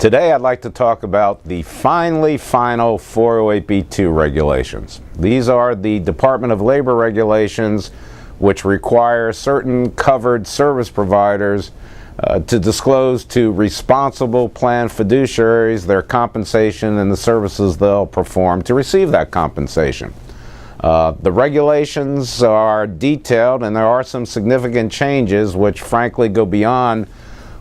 Today I'd like to talk about the final 408b2 regulations. These are the Department of Labor regulations which require certain covered service providers to disclose to responsible plan fiduciaries their compensation and the services they'll perform to receive that compensation. The regulations are detailed, and there are some significant changes which frankly go beyond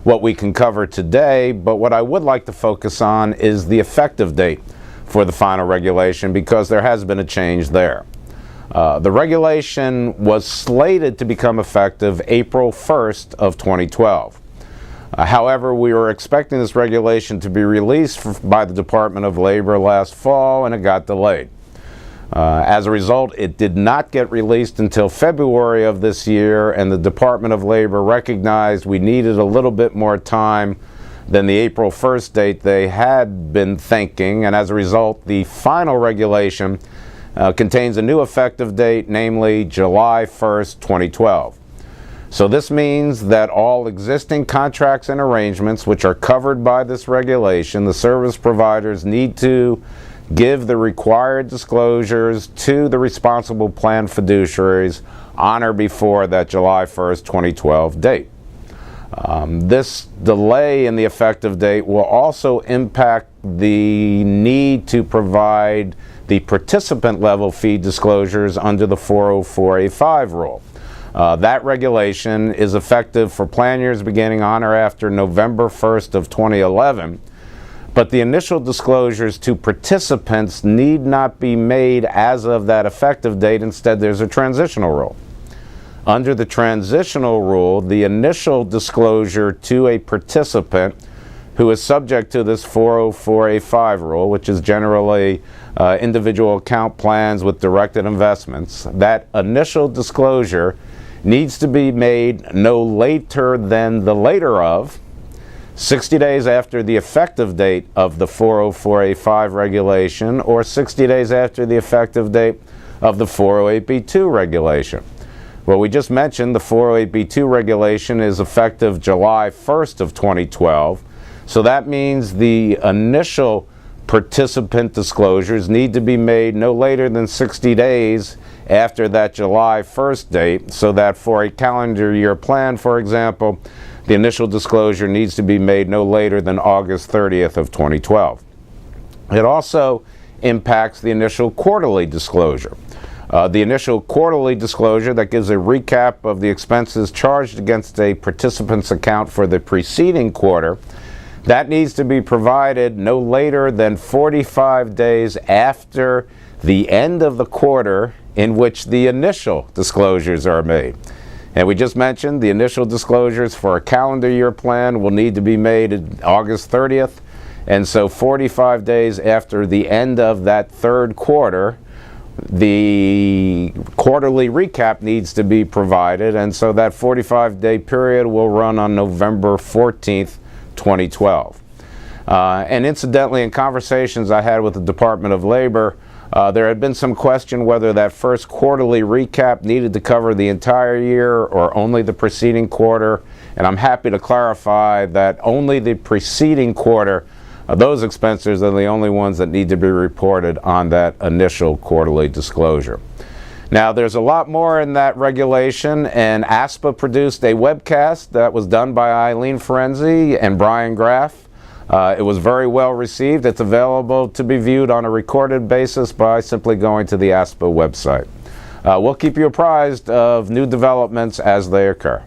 what we can cover today, but what I would like to focus on is the effective date for the final regulation, because there has been a change there. The regulation was slated to become effective April 1st of 2012. However, we were expecting this regulation to be released by the Department of Labor last fall, and it got delayed. As a result, it did not get released until February of this year, and the Department of Labor recognized we needed a little bit more time than the April 1st date they had been thinking, and as a result, the final regulation contains a new effective date, namely July 1st, 2012. So this means that all existing contracts and arrangements which are covered by this regulation, the service providers need to give the required disclosures to the responsible plan fiduciaries on or before that July 1st, 2012 date. This delay in the effective date will also impact the need to provide the participant level fee disclosures under the 404A5 rule. That regulation is effective for plan years beginning on or after November 1st of 2011. But the initial disclosures to participants need not be made as of that effective date. Instead, there's a transitional rule. Under the transitional rule, the initial disclosure to a participant who is subject to this 404A5 rule, which is generally individual account plans with directed investments, that initial disclosure needs to be made no later than the later of 60 days after the effective date of the 404A5 regulation, or 60 days after the effective date of the 408b2 regulation. Well, we just mentioned the 408b2 regulation is effective July 1st of 2012, so that means the initial participant disclosures need to be made no later than 60 days after that July 1st date, so that for a calendar year plan, for example, the initial disclosure needs to be made no later than August 30th of 2012. It also impacts the initial quarterly disclosure. The initial quarterly disclosure that gives a recap of the expenses charged against a participant's account for the preceding quarter, that needs to be provided no later than 45 days after the end of the quarter in which the initial disclosures are made. And we just mentioned the initial disclosures for a calendar year plan will need to be made August 30th. And so 45 days after the end of that third quarter, the quarterly recap needs to be provided. And so that 45-day period will run on November 14th, 2012. And incidentally, in conversations I had with the Department of Labor, there had been some question whether that first quarterly recap needed to cover the entire year or only the preceding quarter, and I'm happy to clarify that only the preceding quarter, those expenses are the only ones that need to be reported on that initial quarterly disclosure. Now, there's a lot more in that regulation, and ASPPA produced a webcast that was done by Eileen Ferenzi and Brian Graff. It was very well received. It's available to be viewed on a recorded basis by simply going to the ASPPA website. We'll keep you apprised of new developments as they occur.